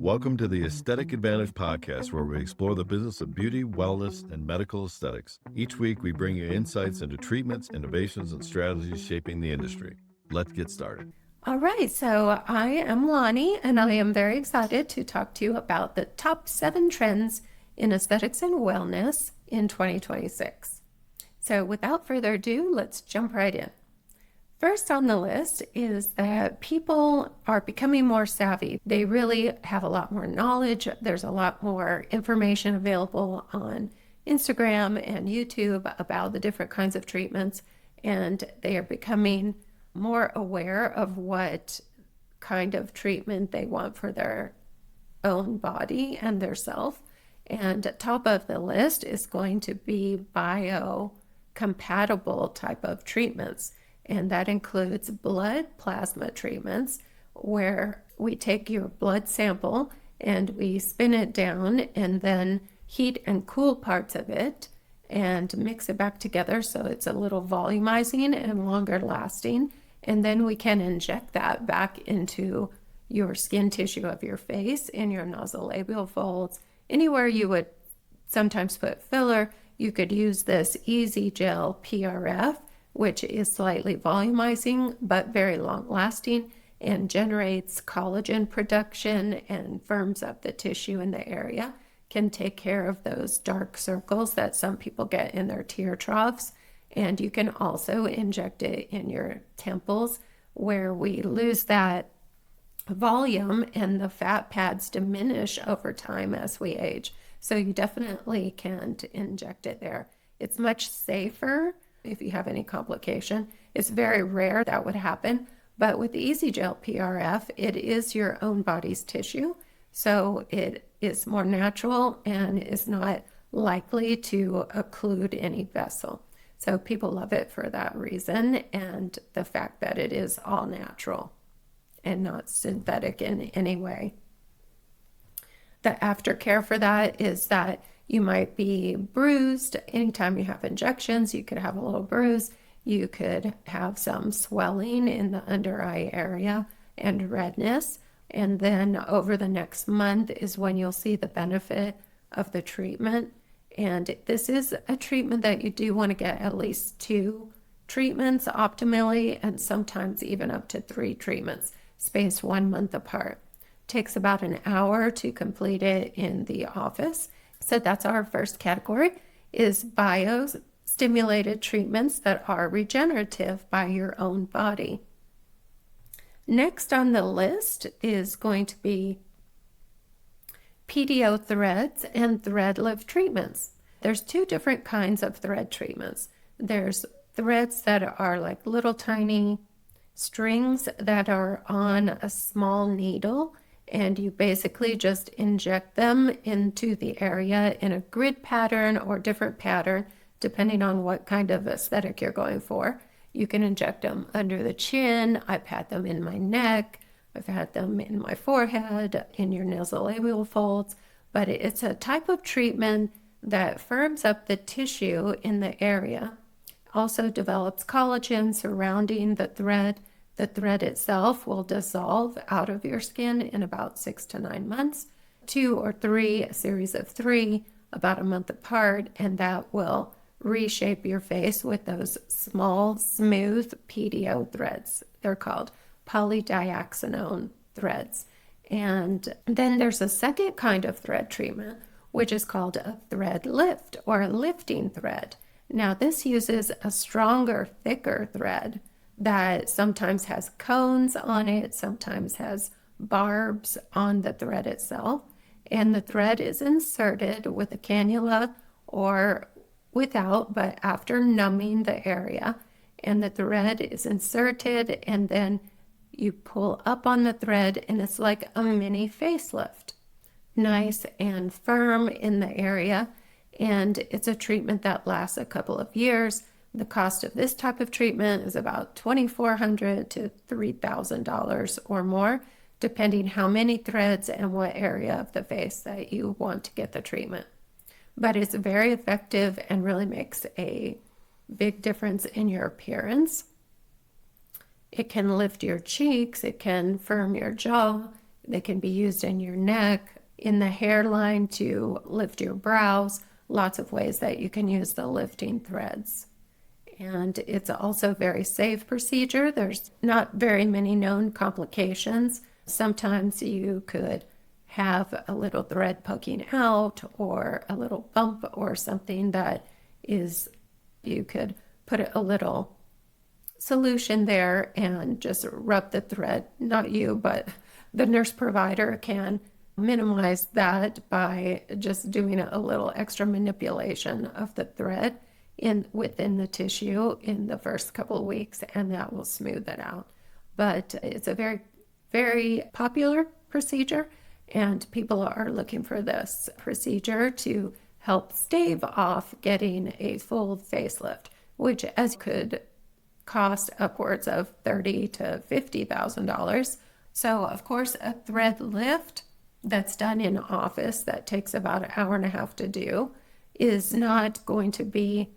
Welcome to the Aesthetic Advantage podcast, where we explore the business of beauty, wellness, and medical aesthetics. Each week, we bring you insights into treatments, innovations, and strategies shaping the industry. Let's get started. All right, so I am Loni, and I am very excited to talk to you about the top 7 trends in aesthetics and wellness in 2026. So without further ado, let's jump right in. First on the list is that people are becoming more savvy. They really have a lot more knowledge. There's a lot more information available on Instagram and YouTube about the different kinds of treatments, and they are becoming more aware of what kind of treatment they want for their own body and their self. And top of the list is going to be biocompatible type of treatments. And that includes blood plasma treatments, where we take your blood sample and we spin it down and then heat and cool parts of it and mix it back together so it's a little volumizing and longer lasting. And then we can inject that back into your skin tissue of your face, in your nasolabial folds, anywhere you would sometimes put filler. You could use this Easy Gel PRF, which is slightly volumizing but very long lasting and generates collagen production and firms up the tissue in the area, can take care of those dark circles that some people get in their tear troughs. And you can also inject it in your temples, where we lose that volume and the fat pads diminish over time as we age. So you definitely can inject it there. It's much safer if you have any complication. It's very rare that would happen, but with the Easy Gel PRF, it is your own body's tissue, so it is more natural and is not likely to occlude any vessel. So people love it for that reason, and the fact that it is all natural and not synthetic in any way. The aftercare for that is that you might be bruised. Anytime you have injections, you could have a little bruise. You could have some swelling in the under eye area and redness. And then over the next month is when you'll see the benefit of the treatment. And this is a treatment that you do want to get at least 2 treatments optimally, and sometimes even up to 3 treatments, spaced 1 month apart. Takes about an hour to complete it in the office. So that's our first category, is biostimulated treatments that are regenerative by your own body. Next on the list is going to be PDO threads and thread lift treatments. There's 2 different kinds of thread treatments. There's threads that are like little tiny strings that are on a small needle, and you basically just inject them into the area in a grid pattern or different pattern, depending on what kind of aesthetic you're going for. You can inject them under the chin. I've had them in my neck. I've had them in my forehead, in your nasolabial folds. But it's a type of treatment that firms up the tissue in the area, also develops collagen surrounding the thread. The thread itself will dissolve out of your skin in about 6 to 9 months, 2 or 3, a series of 3, about a month apart, and that will reshape your face with those small, smooth PDO threads. They're called polydiaxanone threads. And then there's a second kind of thread treatment, which is called a thread lift or a lifting thread. Now, this uses a stronger, thicker thread that sometimes has cones on it, sometimes has barbs on the thread itself, and the thread is inserted with a cannula or without, but after numbing the area, and the thread is inserted, and then you pull up on the thread, and it's like a mini facelift. Nice and firm in the area, and it's a treatment that lasts a couple of years. The cost of this type of treatment is about $2,400 to $3,000 or more, depending how many threads and what area of the face that you want to get the treatment. But it's very effective and really makes a big difference in your appearance. It can lift your cheeks, it can firm your jaw, They can be used in your neck, in the hairline to lift your brows, lots of ways that you can use the lifting threads. And it's also a very safe procedure. There's not very many known complications. Sometimes you could have a little thread poking out or a little bump or something that is, you could put a little solution there and just rub the thread. Not you, but the nurse provider can minimize that by just doing a little extra manipulation of the thread within the tissue in the first couple of weeks, and that will smooth it out. But it's a very, very popular procedure, and people are looking for this procedure to help stave off getting a full facelift, which as could cost upwards of $30,000 to $50,000. So of course, a thread lift that's done in office that takes about an hour and a half to do is not going to be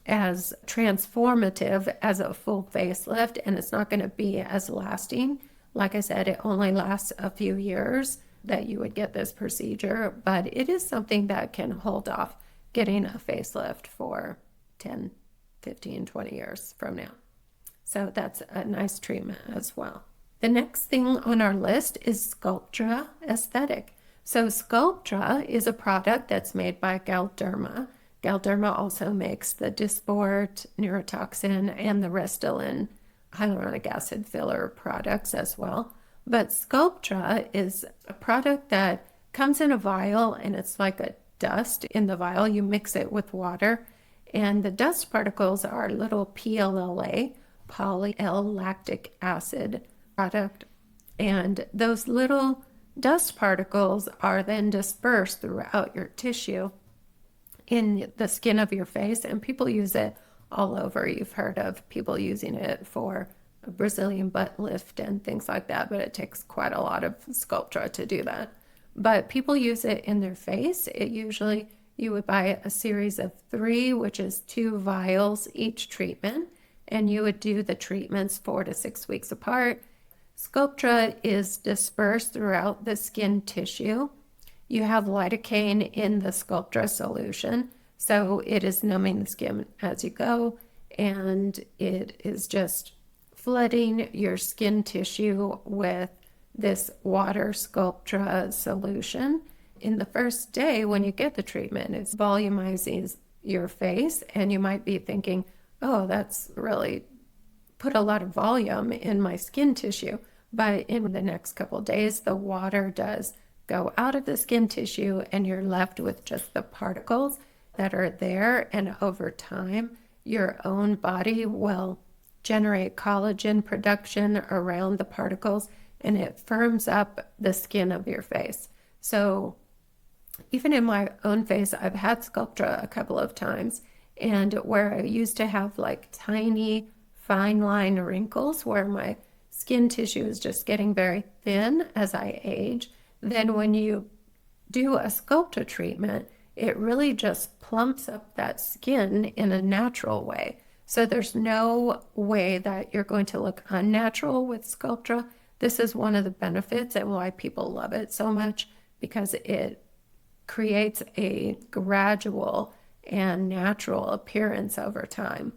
as transformative as a full facelift, and it's not going to be as lasting. Like I said, it only lasts a few years that you would get this procedure, but it is something that can hold off getting a facelift for 10, 15, 20 years from now. So that's a nice treatment as well. The next thing on our list is Sculptra Aesthetic. So Sculptra is a product that's made by Galderma. Galderma also makes the Dysport, neurotoxin, and the Restylane hyaluronic acid filler products as well. But Sculptra is a product that comes in a vial, and it's like a dust in the vial. You mix it with water, and the dust particles are little PLLA, poly-L-lactic acid product. And those little dust particles are then dispersed throughout your tissue in the skin of your face, and people use it all over. You've heard of people using it for a Brazilian butt lift and things like that, but it takes quite a lot of Sculptra to do that. But people use it in their face. It usually, you would buy a series of 3, which is 2 vials each treatment, and you would do the treatments 4 to 6 weeks apart. Sculptra is dispersed throughout the skin tissue. You have lidocaine in the Sculptra solution, so it is numbing the skin as you go, and it is just flooding your skin tissue with this water Sculptra solution. In the first day when you get the treatment, it's volumizing your face, and you might be thinking, oh, that's really put a lot of volume in my skin tissue. But in the next couple of days, the water does go out of the skin tissue, and you're left with just the particles that are there. And over time, your own body will generate collagen production around the particles, and it firms up the skin of your face. So even in my own face, I've had Sculptra a couple of times, and where I used to have like tiny fine line wrinkles where my skin tissue is just getting very thin as I age, then when you do a Sculptra treatment, it really just plumps up that skin in a natural way. So there's no way that you're going to look unnatural with Sculptra. This is one of the benefits and why people love it so much, because it creates a gradual and natural appearance over time.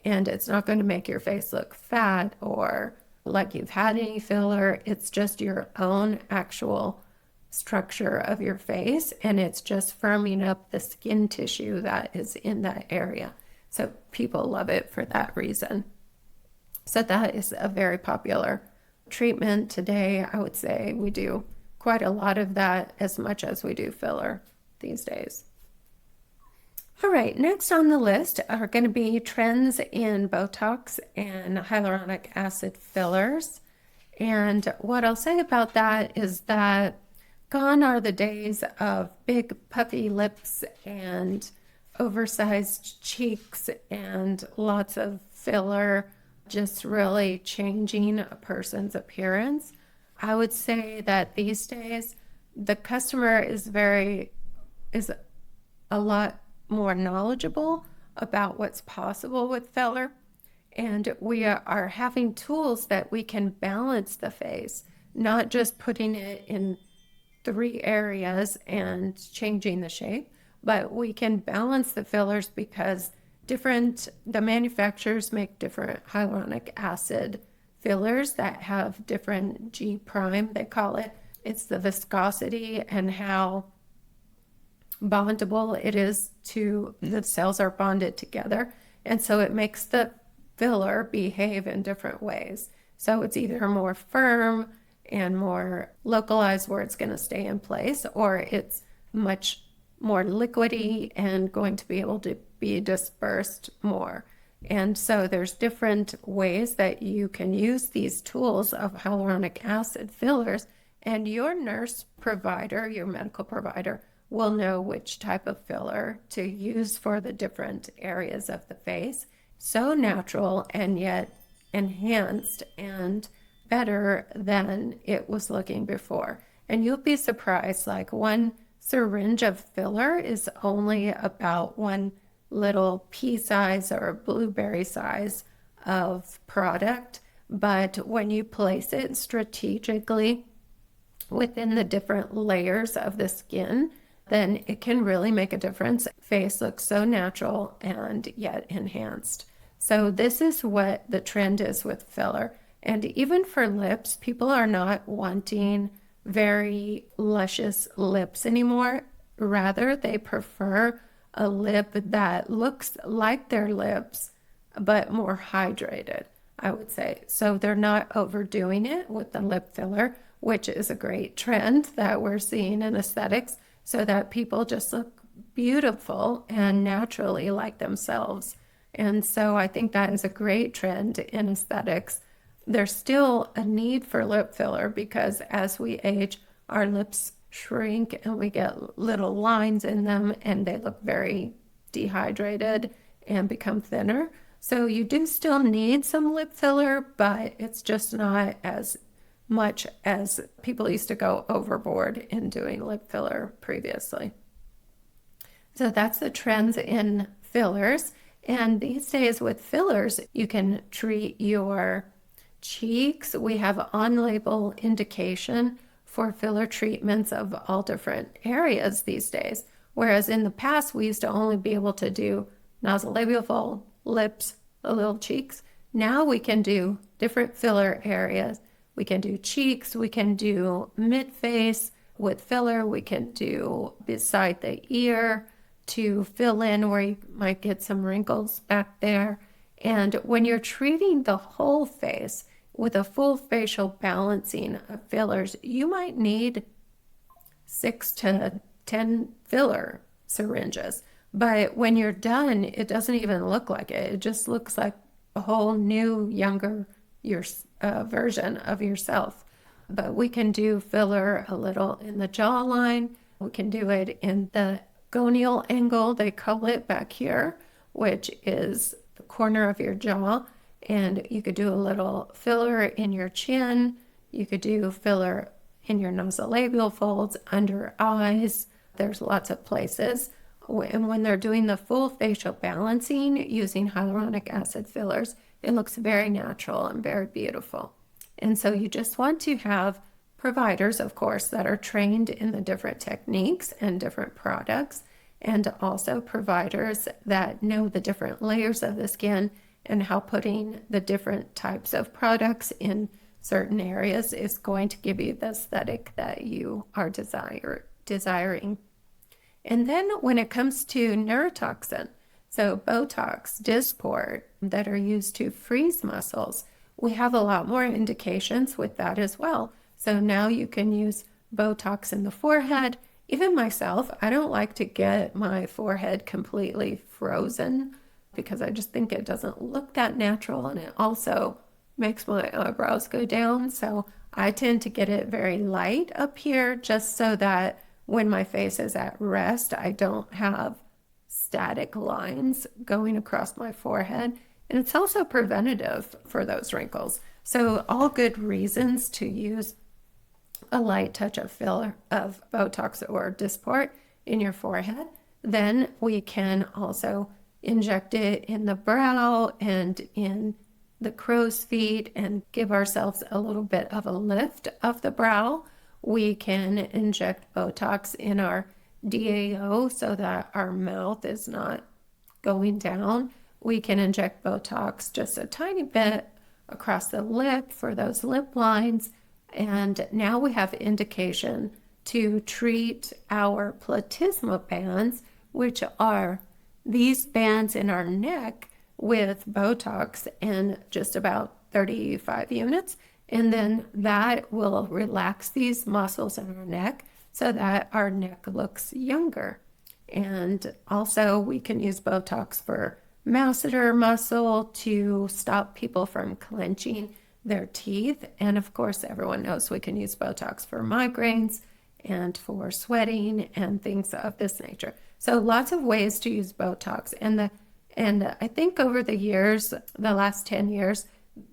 And it's not going to make your face look fat or like you've had any filler. It's just your own actual structure of your face, and it's just firming up the skin tissue that is in that area. So people love it for that reason. So that is a very popular treatment today. I would say we do quite a lot of that, as much as we do filler these days. All right, next on the list are going to be trends in Botox and hyaluronic acid fillers. And what I'll say about that is that gone are the days of big puffy lips and oversized cheeks and lots of filler just really changing a person's appearance. I would say that these days the customer is a lot more knowledgeable about what's possible with filler, and we are having tools that we can balance the face not just putting it in 3 areas and changing the shape, but we can balance the fillers because the manufacturers make different hyaluronic acid fillers that have different G prime, they call it. It's the viscosity and how bondable it is to the cells are bonded together. And so it makes the filler behave in different ways. So it's either more firm and more localized where it's going to stay in place, or it's much more liquidy and going to be able to be dispersed more. And so there's different ways that you can use these tools of hyaluronic acid fillers, and your nurse provider, your medical provider, will know which type of filler to use for the different areas of the face. So natural and yet enhanced and better than it was looking before. And you'll be surprised, like one syringe of filler is only about one little pea size or blueberry size of product. But when you place it strategically within the different layers of the skin, then it can really make a difference. Face looks so natural and yet enhanced. So this is what the trend is with filler. And even for lips, people are not wanting very luscious lips anymore. Rather, they prefer a lip that looks like their lips, but more hydrated, I would say. So they're not overdoing it with the lip filler, which is a great trend that we're seeing in aesthetics, so that people just look beautiful and naturally like themselves. And so I think that is a great trend in aesthetics. There's still a need for lip filler because as we age, our lips shrink and we get little lines in them and they look very dehydrated and become thinner. So you do still need some lip filler, but it's just not as much as people used to go overboard in doing lip filler previously. So that's the trends in fillers. And these days with fillers, you can treat your cheeks. We have on-label indication for filler treatments of all different areas these days. Whereas in the past, we used to only be able to do nasolabial fold, lips, the little cheeks. Now we can do different filler areas. We can do cheeks, we can do mid-face with filler, we can do beside the ear to fill in where you might get some wrinkles back there. And when you're treating the whole face with a full facial balancing of fillers, you might need 6 to 10 filler syringes. But when you're done, it doesn't even look like it. It just looks like a whole new, younger version of yourself. But we can do filler a little in the jawline. We can do it in the gonial angle, they call it back here, which is the corner of your jaw. And you could do a little filler in your chin. You could do filler in your nasolabial folds, under eyes. There's lots of places. And when they're doing the full facial balancing using hyaluronic acid fillers, it looks very natural and very beautiful. And so you just want to have providers, of course, that are trained in the different techniques and different products, and also providers that know the different layers of the skin and how putting the different types of products in certain areas is going to give you the aesthetic that you are desiring. And then when it comes to neurotoxin, so Botox, Dysport, that are used to freeze muscles, we have a lot more indications with that as well. So now you can use Botox in the forehead. Even myself, I don't like to get my forehead completely frozen because I just think it doesn't look that natural, and it also makes my eyebrows go down. So I tend to get it very light up here just so that when my face is at rest, I don't have static lines going across my forehead. And it's also preventative for those wrinkles. So all good reasons to use a light touch of filler of Botox or Dysport in your forehead. Then we can also inject it in the brow and in the crow's feet and give ourselves a little bit of a lift of the brow, we can inject Botox in our DAO so that our mouth is not going down. We can inject Botox just a tiny bit across the lip for those lip lines. And now we have indication to treat our platysma bands, which are these bands in our neck, with Botox in just about 35 units. And then that will relax these muscles in our neck so that our neck looks younger. And also we can use Botox for masseter muscle to stop people from clenching their teeth. And of course, everyone knows we can use Botox for migraines and for sweating and things of this nature. So lots of ways to use Botox. And I think over the years, the last 10 years,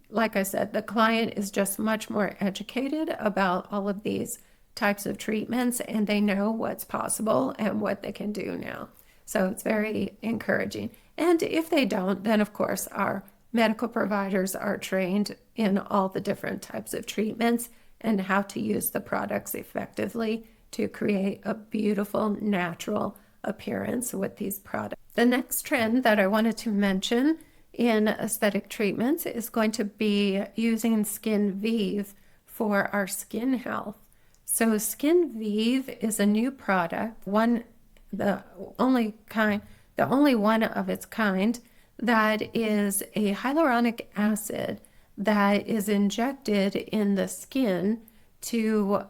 like I said, the client is just much more educated about all of these types of treatments, and they know what's possible and what they can do now. So it's very encouraging. And if they don't, then of course our medical providers are trained in all the different types of treatments and how to use the products effectively to create a beautiful, natural appearance with these products. The next trend that I wanted to mention in aesthetic treatments is going to be using Skin Vive for our skin health. So Skin Vive is a new product, the only one of its kind, that is a hyaluronic acid that is injected in the skin to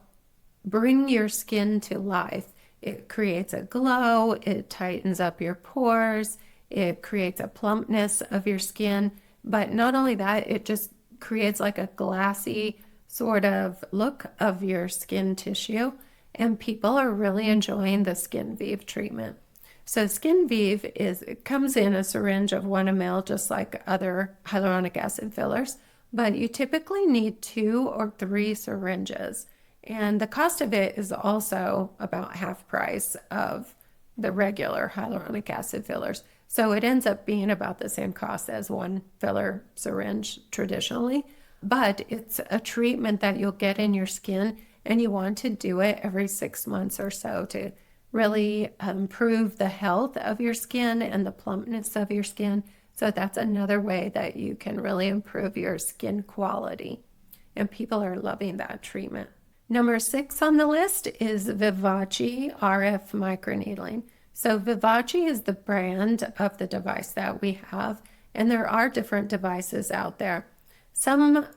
bring your skin to life. It creates a glow, it tightens up your pores, it creates a plumpness of your skin. But not only that, it just creates like a glassy sort of look of your skin tissue. And people are really enjoying the Skin Vive treatment. So Skin Vive it comes in a syringe of 1 ml, just like other hyaluronic acid fillers, but you typically need 2 or 3 syringes. And the cost of it is also about half price of the regular hyaluronic acid fillers. So it ends up being about the same cost as one filler syringe traditionally, but it's a treatment that you'll get in your skin, and you want to do it every 6 months or so to really improve the health of your skin and the plumpness of your skin. So that's another way that you can really improve your skin quality. And people are loving that treatment. Number 6 on the list is Vivace RF microneedling. So Vivace is the brand of the device that we have, and there are different devices out there. Some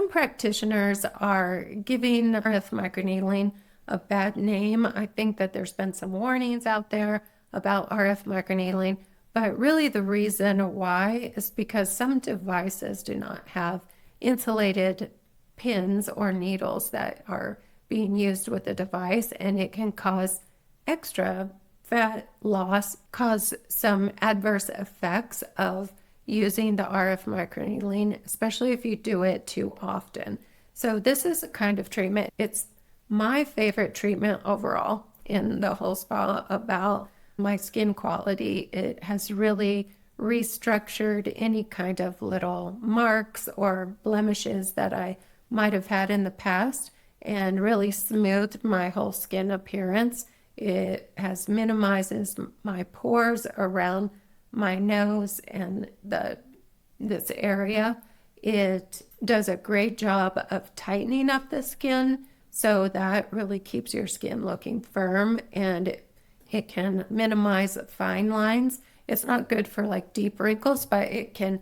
practitioners are giving RF microneedling a bad name. I think that there's been some warnings out there about RF microneedling, but really the reason why is because some devices do not have insulated pins or needles that are being used with the device, and it can cause extra fat loss, cause some adverse effects of using the RF microneedling, especially if you do it too often. So this is a kind of treatment. It's my favorite treatment overall in the whole spa about my skin quality. It has really restructured any kind of little marks or blemishes that I might have had in the past and really smoothed my whole skin appearance. It has minimizes my pores around my nose and this area. It does a great job of tightening up the skin, so that really keeps your skin looking firm, and it can minimize fine lines. It's not good for like deep wrinkles, but it can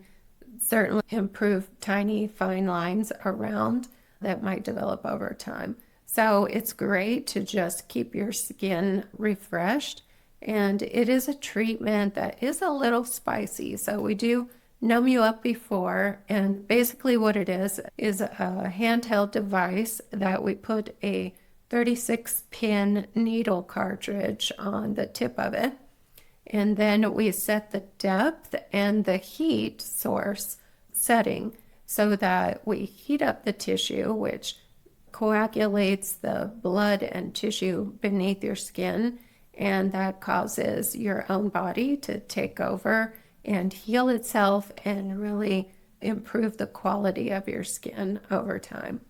certainly improve tiny fine lines around that might develop over time. So it's great to just keep your skin refreshed. And it is a treatment that is a little spicy. So we do numb you up before. And basically what it is a handheld device that we put a 36-pin needle cartridge on the tip of it. And then we set the depth and the heat source setting so that we heat up the tissue, which coagulates the blood and tissue beneath your skin, and that causes your own body to take over and heal itself and really improve the quality of your skin over time.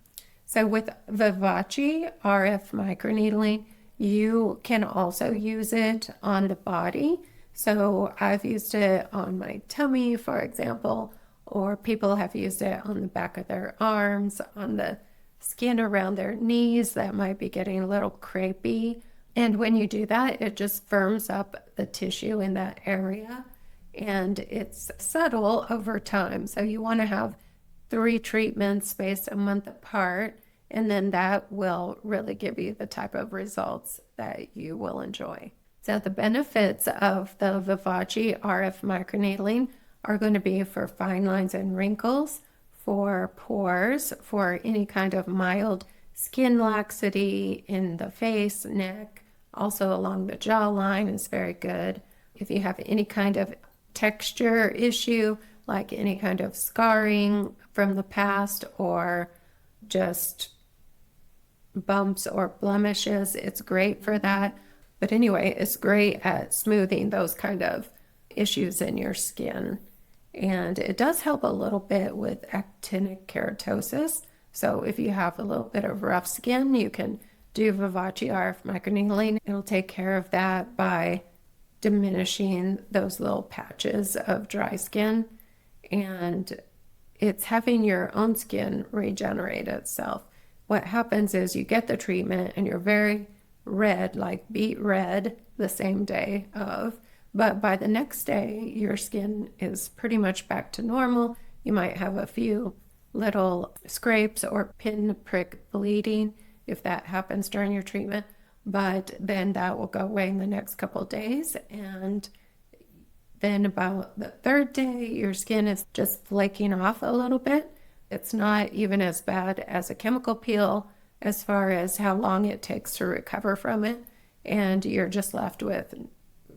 So with Vivace RF microneedling, you can also use it on the body. So I've used it on my tummy, for example, or people have used it on the back of their arms, on the skin around their knees that might be getting a little crepey. And when you do that, it just firms up the tissue in that area. And it's subtle over time. So you want to have 3 treatments spaced a month apart, and then that will really give you the type of results that you will enjoy. So the benefits of the Vivace RF microneedling are going to be for fine lines and wrinkles, for pores, for any kind of mild skin laxity in the face, neck, also along the jawline is very good. If you have any kind of texture issue, like any kind of scarring from the past or just bumps or blemishes, it's great for that. But anyway, it's great at smoothing those kind of issues in your skin. And it does help a little bit with actinic keratosis. So if you have a little bit of rough skin, you can do Vivace RF microneedling. It'll take care of that by diminishing those little patches of dry skin. And it's having your own skin regenerate itself. What happens is you get the treatment and you're very red, like beet red, the same day of, but by the next day, your skin is pretty much back to normal. You might have a few little scrapes or pinprick bleeding if that happens during your treatment, but then that will go away in the next couple of days. And then about the 3rd day, your skin is just flaking off a little bit. It's not even as bad as a chemical peel as far as how long it takes to recover from it. And you're just left with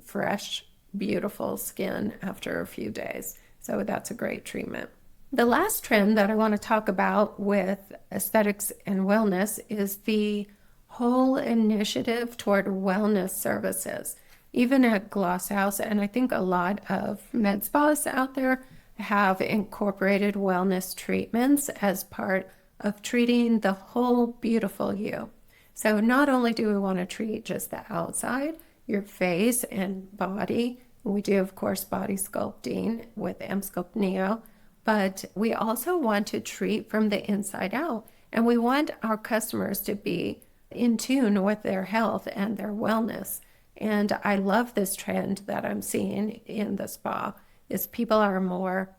fresh, beautiful skin after a few days. So that's a great treatment. The last trend that I want to talk about with aesthetics and wellness is the whole initiative toward wellness services. Even at Glosshouz, and I think a lot of med spas out there have incorporated wellness treatments as part of treating the whole beautiful you. So not only do we want to treat just the outside, your face and body, we do, of course, body sculpting with Emsculpt Neo, but we also want to treat from the inside out. And we want our customers to be in tune with their health and their wellness. And I love this trend that I'm seeing in the spa is people are more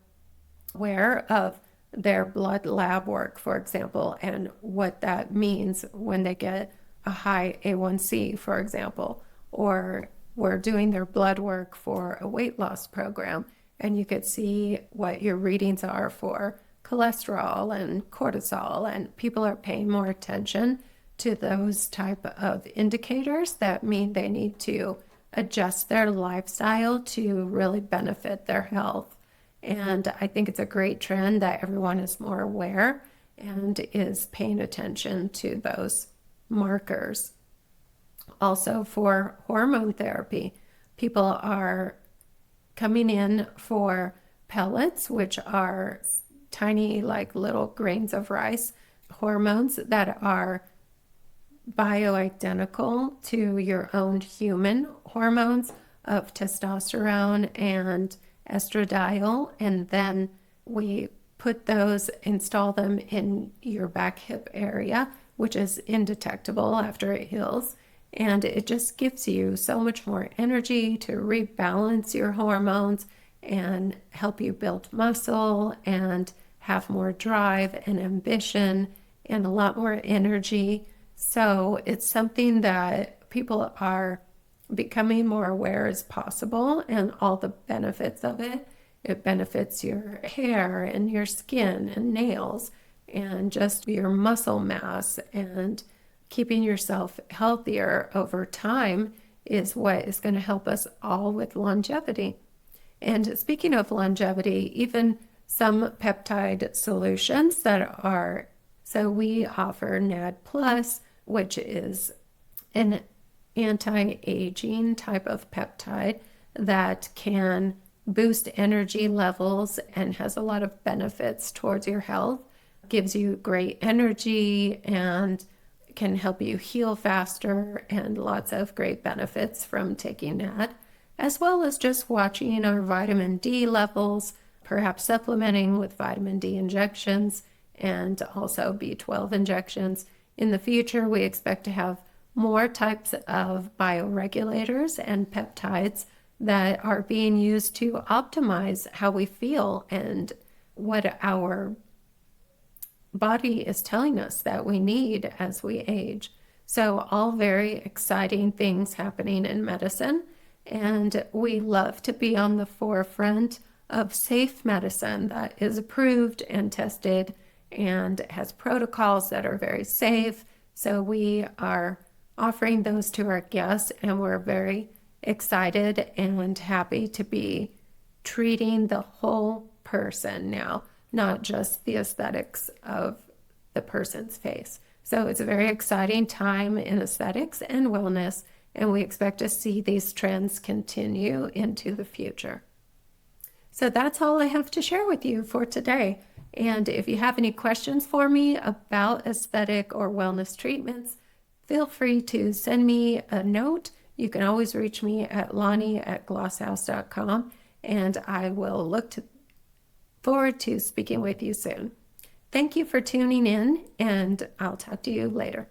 aware of their blood lab work, for example, and what that means when they get a high A1C, for example, or we're doing their blood work for a weight loss program, and you could see what your readings are for cholesterol and cortisol, and people are paying more attention to those type of indicators that mean they need to adjust their lifestyle to really benefit their health. And I think it's a great trend that everyone is more aware and is paying attention to those markers. Also for hormone therapy, people are coming in for pellets, which are tiny, like little grains of rice hormones that are bioidentical to your own human hormones of testosterone and estradiol, and then we put those, install them in your back hip area, which is indetectable after it heals, and it just gives you so much more energy to rebalance your hormones and help you build muscle and have more drive and ambition and a lot more energy. So it's something that people are becoming more aware is possible and all the benefits of it. It benefits your hair and your skin and nails and just your muscle mass, and keeping yourself healthier over time is what is going to help us all with longevity. And speaking of longevity, even some peptide solutions that are, so we offer NAD Plus, which is an anti-aging type of peptide that can boost energy levels and has a lot of benefits towards your health. Gives you great energy and can help you heal faster, and lots of great benefits from taking that, as well as just watching our vitamin D levels, perhaps supplementing with vitamin D injections and also B12 injections. In the future, we expect to have more types of bioregulators and peptides that are being used to optimize how we feel and what our body is telling us that we need as we age. So all very exciting things happening in medicine, and we love to be on the forefront of safe medicine that is approved and tested and has protocols that are very safe. So we are offering those to our guests, and we're very excited and happy to be treating the whole person now, not just the aesthetics of the person's face. So it's a very exciting time in aesthetics and wellness, and we expect to see these trends continue into the future. So that's all I have to share with you for today. And if you have any questions for me about aesthetic or wellness treatments, feel free to send me a note. You can always reach me at Loni@Glosshouz.com, and I will look forward to speaking with you soon. Thank you for tuning in, and I'll talk to you later.